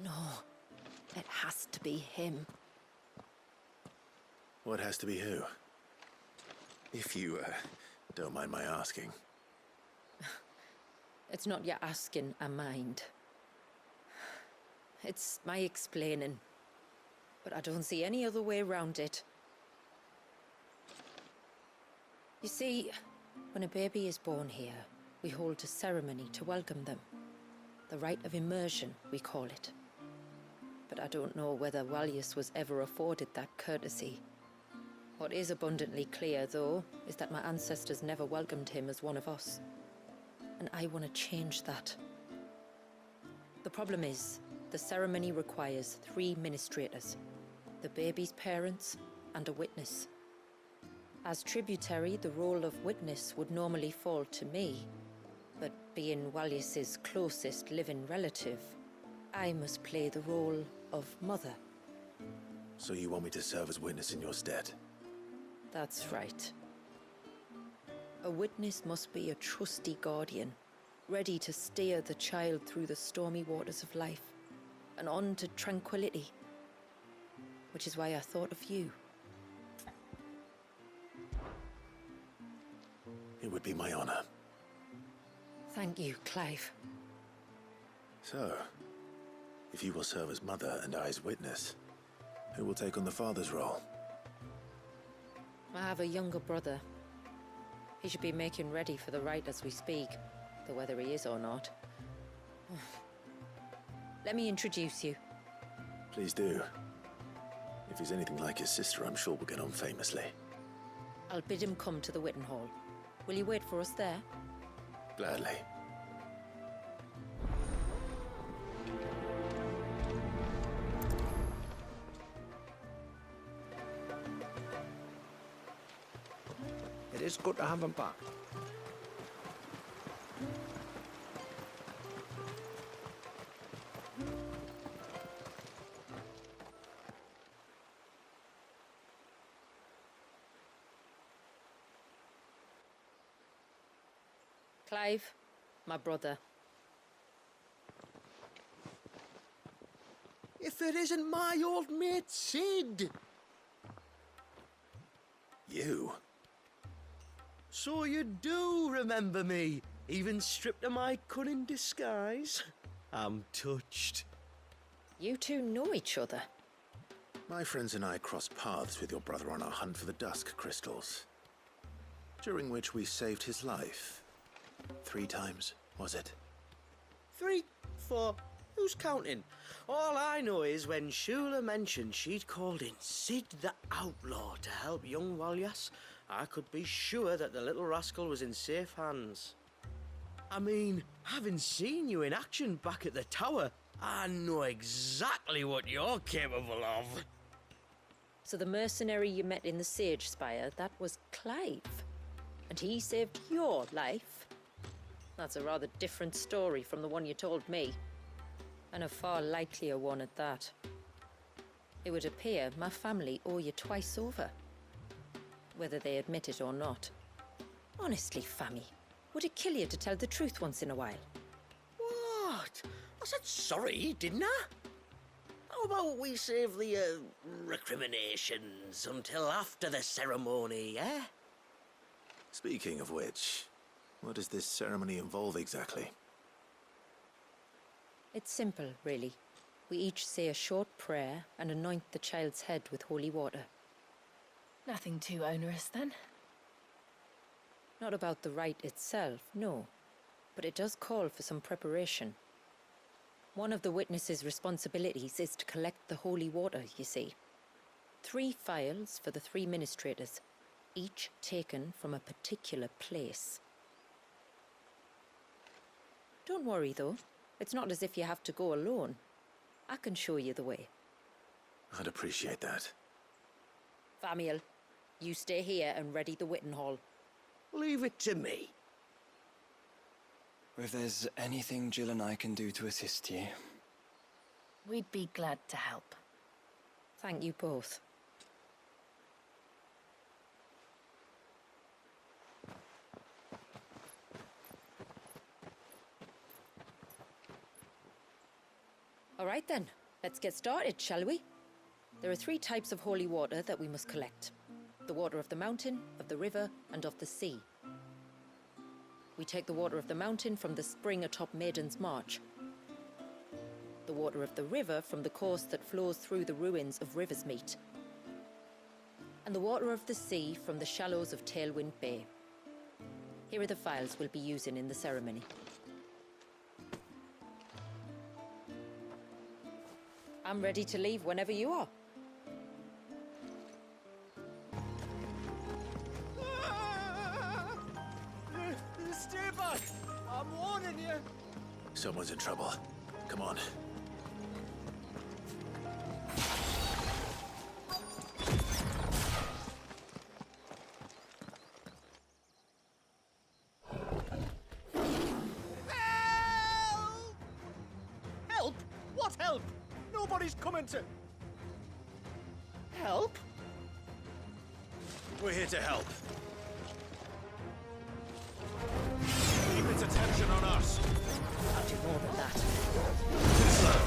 No, it has to be him. What has to be who? If you, don't mind my asking. It's not your asking, I mind. It's my explaining. But I don't see any other way around it. You see, when a baby is born here, we hold a ceremony to welcome them. The rite of immersion, we call it. But I don't know whether Walyus was ever afforded that courtesy. What is abundantly clear, though, is that my ancestors never welcomed him as one of us. And I want to change that. The problem is, the ceremony requires 3 ministrators, the baby's parents and a witness. As tributary, the role of witness would normally fall to me, but being Walyus's closest living relative, I must play the role of mother. So you want me to serve as witness in your stead? That's right. A witness must be a trusty guardian, ready to steer the child through the stormy waters of life and on to tranquility. Which is why I thought of you. It would be my honor. Thank you, Clive. So, if you will serve as mother and I as witness, who will take on the father's role? I have a younger brother. He should be making ready for the rite as we speak, though whether he is or not. Let me introduce you. Please do. If he's anything like his sister, I'm sure we'll get on famously. I'll bid him come to the Witten Hall. Will you wait for us there? Gladly. It is good to have him back. Clive, my brother. If it isn't my old mate Sid! You? So you do remember me, even stripped of my cunning disguise? I'm touched. You two know each other. My friends and I crossed paths with your brother on our hunt for the Dusk Crystals, during which we saved his life. 3 times, was it? 3, 4, who's counting? All I know is when Shula mentioned she'd called in Sid the Outlaw to help young Walyas, I could be sure that the little rascal was in safe hands. I mean, having seen you in action back at the tower, I know exactly what you're capable of. So the mercenary you met in the Sage Spire, that was Clive. And he saved your life? That's a rather different story from the one you told me. And a far likelier one at that. It would appear my family owe you twice over. Whether they admit it or not. Honestly, Fammy, would it kill you to tell the truth once in a while? What? I said sorry, didn't I? How about we save the, recriminations until after the ceremony, eh? Speaking of which, what does this ceremony involve exactly? It's simple, really. We each say a short prayer and anoint the child's head with holy water. Nothing too onerous, then? Not about the rite itself, no. But it does call for some preparation. One of the witness's responsibilities is to collect the holy water, you see. 3 phials for the 3 ministrators, each taken from a particular place. Don't worry, though. It's not as if you have to go alone. I can show you the way. I'd appreciate that. Famiel, you stay here and ready the Witten Hall. Leave it to me. If there's anything Jill and I can do to assist you. We'd be glad to help. Thank you both. All right then, let's get started, shall we? There are 3 types of holy water that we must collect. The water of the mountain, of the river, and of the sea. We take the water of the mountain from the spring atop Maiden's March. The water of the river from the course that flows through the ruins of Riversmeet. And the water of the sea from the shallows of Tailwind Bay. Here are the files we'll be using in the ceremony. I'm ready to leave whenever you are. Stay back! I'm warning you! Someone's in trouble. Come on. Help! What help? Nobody's coming to... Help? We're here to help. Keep its attention on us. I'll do more than that. Too slow.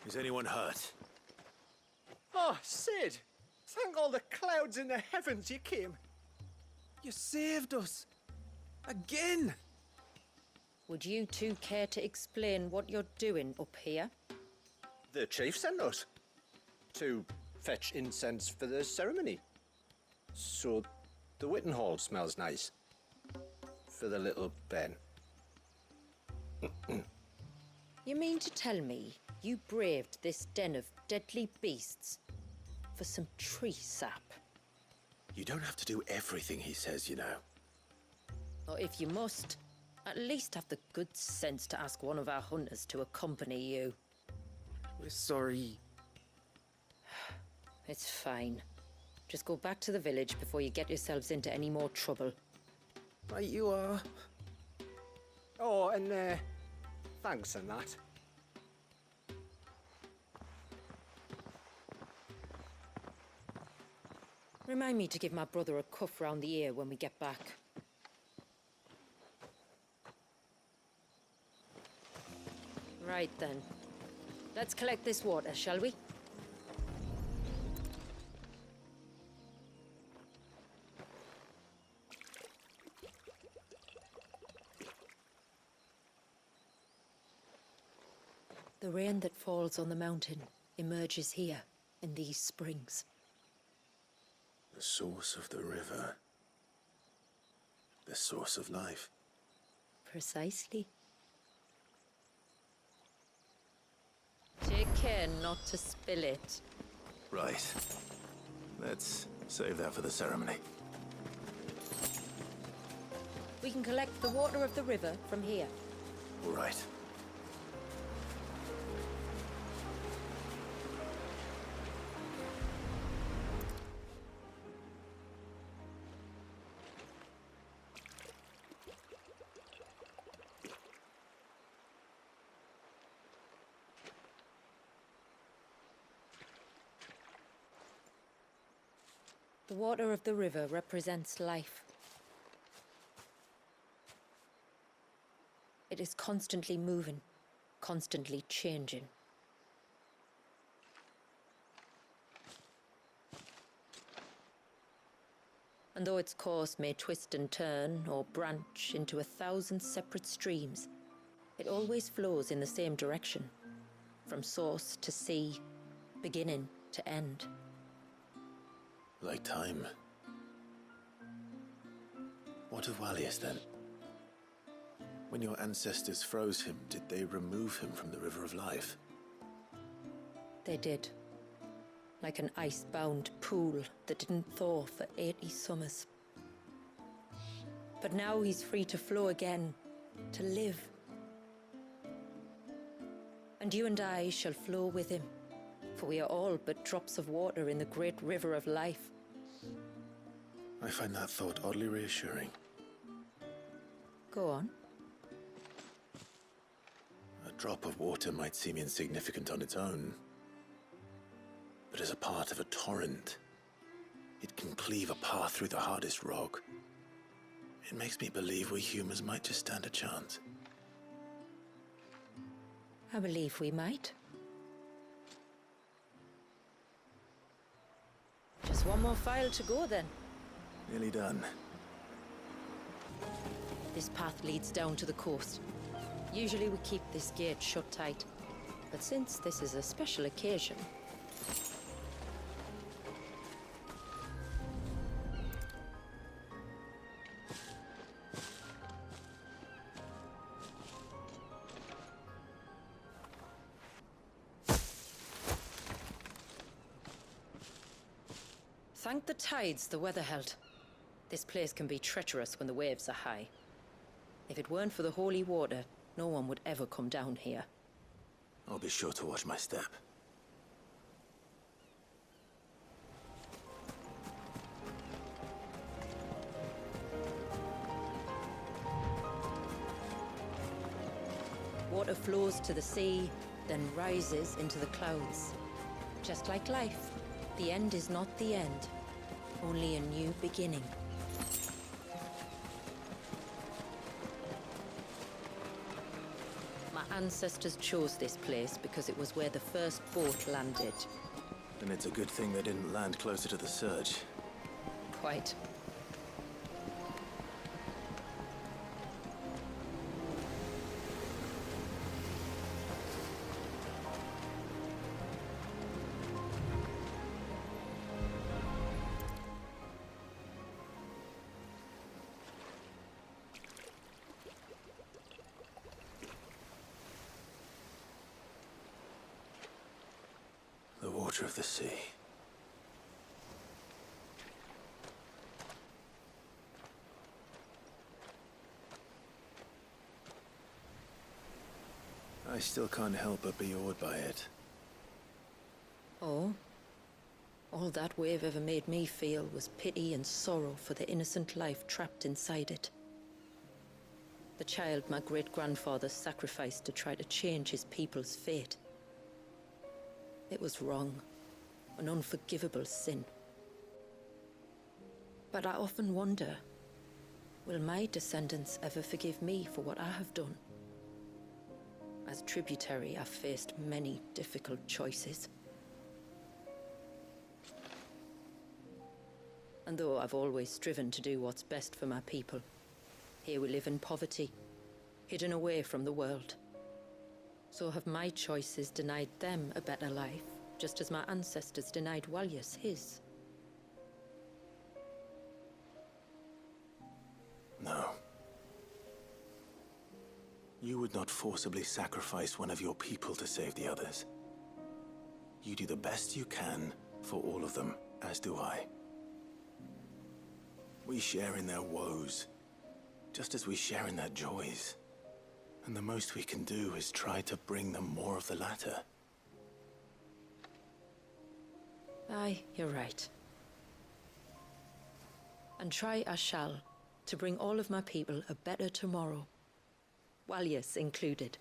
Is anyone hurt? Oh, Sid! Thank all the clouds in the heavens you came. You saved us. Again! Would you 2 care to explain what you're doing up here? The chief sent us to fetch incense for the ceremony. So the Witten Hall smells nice. For the little Ben. You mean to tell me you braved this den of deadly beasts for some tree sap? You don't have to do everything he says, you know. Or if you must, At least have the good sense to ask one of our hunters to accompany you. We're sorry. It's fine. Just go back to the village before you get yourselves into any more trouble. Right you are. Oh, and thanks and that. Remind me to give my brother a cuff round the ear when we get back. Right then. Let's collect this water, shall we? The rain that falls on the mountain emerges here, in these springs. The source of the river. The source of life. Precisely. Take care not to spill it. Right. Let's save that for the ceremony. We can collect the water of the river from here. All right. The water of the river represents life. It is constantly moving, constantly changing. And though its course may twist and turn or branch into 1,000 separate streams, it always flows in the same direction, from source to sea, beginning to end. Like time. What of Wallius then? When your ancestors froze him, did they remove him from the River of Life? They did. Like an ice-bound pool that didn't thaw for 80 summers. But now he's free to flow again, to live. And you and I shall flow with him, for we are all but drops of water in the great river of life. I find that thought oddly reassuring. Go on. A drop of water might seem insignificant on its own, but as a part of a torrent, it can cleave a path through the hardest rock. It makes me believe we humans might just stand a chance. I believe we might. Just one more file to go then. Nearly done. This path leads down to the coast. Usually we keep this gate shut tight, but since this is a special occasion... Thank the tides the weather held. This place can be treacherous when the waves are high. If it weren't for the holy water, no one would ever come down here. I'll be sure to watch my step. Water flows to the sea, then rises into the clouds. Just like life, the end is not the end, only a new beginning. My ancestors chose this place because it was where the first boat landed. And it's a good thing they didn't land closer to the surge. Quite. The water of the sea. I still can't help but be awed by it. Oh? All that wave ever made me feel was pity and sorrow for the innocent life trapped inside it. The child my great-grandfather sacrificed to try to change his people's fate. It was wrong, an unforgivable sin. But I often wonder, will my descendants ever forgive me for what I have done? As tributary, I've faced many difficult choices. And though I've always striven to do what's best for my people, here we live in poverty, hidden away from the world. So have my choices denied them a better life, just as my ancestors denied Walyas his? No. You would not forcibly sacrifice one of your people to save the others. You do the best you can for all of them, as do I. We share in their woes, just as we share in their joys. And the most we can do is try to bring them more of the latter. Aye, you're right. And try I shall, to bring all of my people a better tomorrow. Walyas included.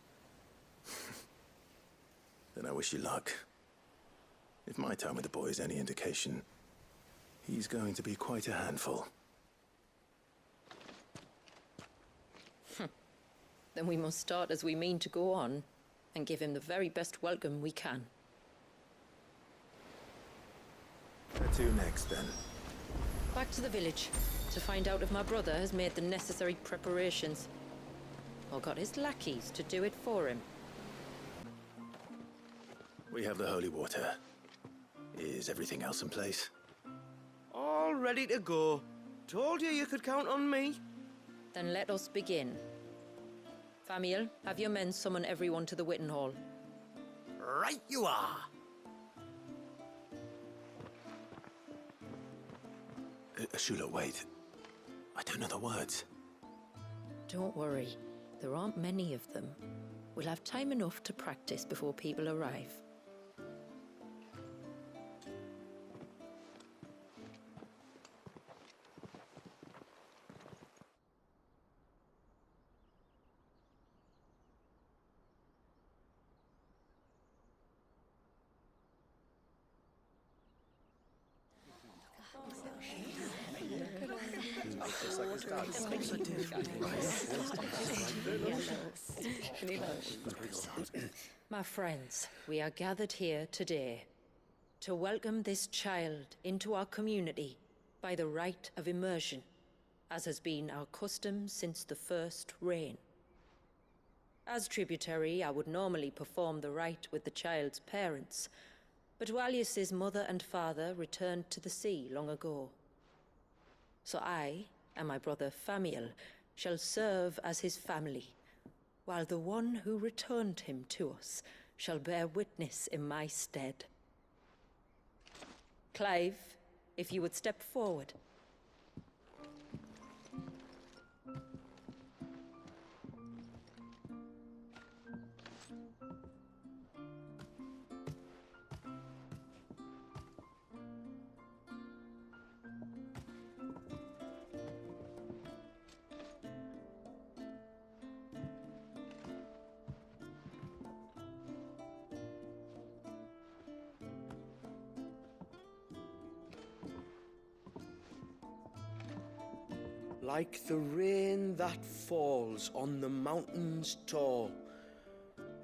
Then I wish you luck. If my time with the boy is any indication, he's going to be quite a handful. Then we must start as we mean to go on, and give him the very best welcome we can. Where to next, then? Back to the village, to find out if my brother has made the necessary preparations. Or got his lackeys to do it for him. We have the holy water. Is everything else in place? All ready to go. Told you could count on me. Then let us begin. Famiel, have your men summon everyone to the Witten Hall. Right you are. Shula, wait. I don't know the words. Don't worry, there aren't many of them. We'll have time enough to practice before people arrive. My friends, we are gathered here today to welcome this child into our community by the rite of immersion, as has been our custom since the first reign. As tributary, I would normally perform the rite with the child's parents, but Walyas's mother and father returned to the sea long ago. So I and my brother Famiel shall serve as his family, while the one who returned him to us shall bear witness in my stead. Clive, if you would step forward. Like the rain that falls on the mountains tall,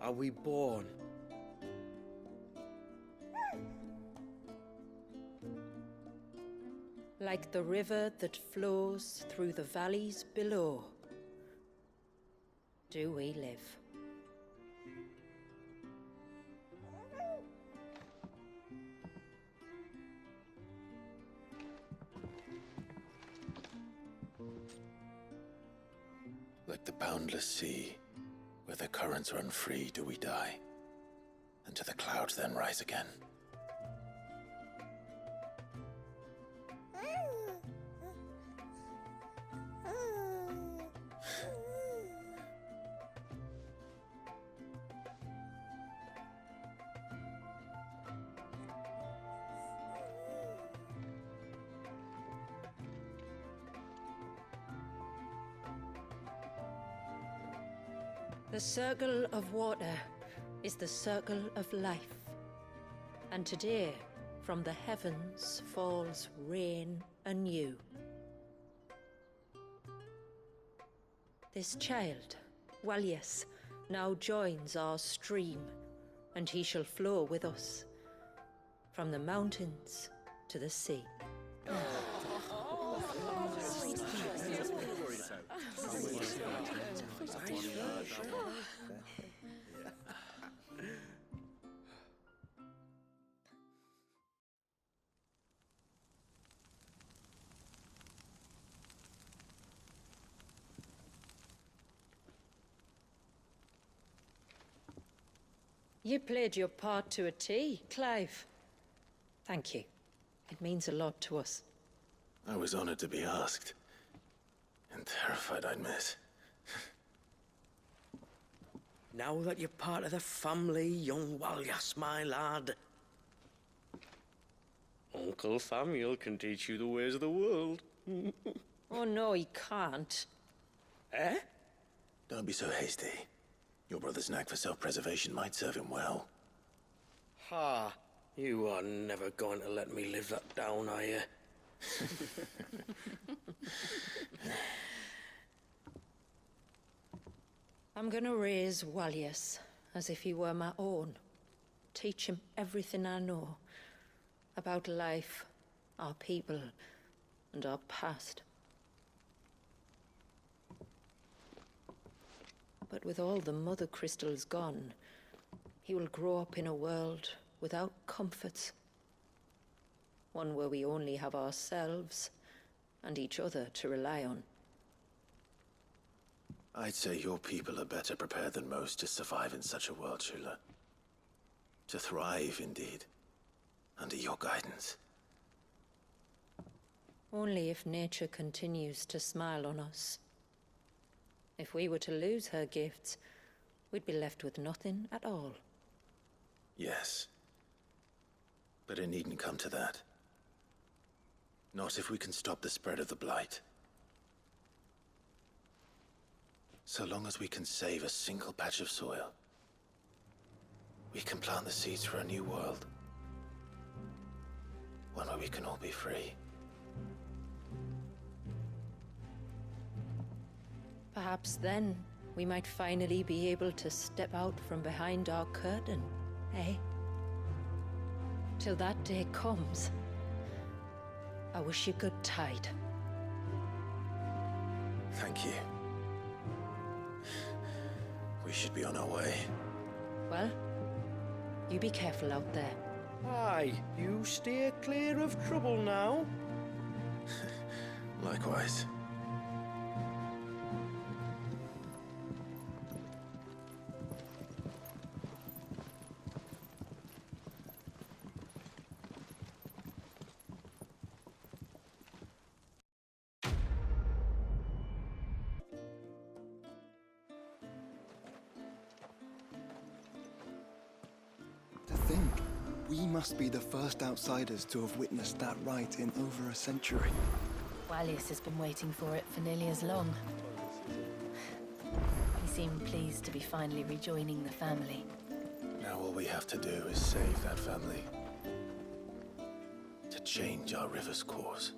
are we born. Like the river that flows through the valleys below, do we live. Like the boundless sea, where the currents run free, do we die, and to the clouds then rise again. The circle of water is the circle of life. And today, from the heavens falls rain anew. This child, Walius, now joins our stream, and he shall flow with us from the mountains to the sea. You played your part to a T, Clive. Thank you. It means a lot to us. I was honored to be asked. And terrified I'd miss. Now that you're part of the family, young Walyas, my lad. Uncle Samuel can teach you the ways of the world. Oh no, he can't. Eh? Don't be so hasty. Your brother's knack for self-preservation might serve him well. Ha! You are never going to let me live that down, are you? I'm gonna raise Walius as if he were my own. Teach him everything I know about life, our people, and our past. But with all the mother crystals gone, he will grow up in a world without comforts. One where we only have ourselves and each other to rely on. I'd say your people are better prepared than most to survive in such a world, Shula. To thrive, indeed, under your guidance. Only if nature continues to smile on us. If we were to lose her gifts, we'd be left with nothing at all. Yes. But it needn't come to that. Not if we can stop the spread of the Blight. So long as we can save a single patch of soil, we can plant the seeds for a new world. One where we can all be free. Perhaps then, we might finally be able to step out from behind our curtain, eh? Till that day comes, I wish you good tide. Thank you. We should be on our way. Well, you be careful out there. Aye, you steer clear of trouble now. Likewise. To think, we must be the first outsiders to have witnessed that rite in over a century. Walius has been waiting for it for nearly as long. He seemed pleased to be finally rejoining the family. Now all we have to do is save that family. To change our river's course.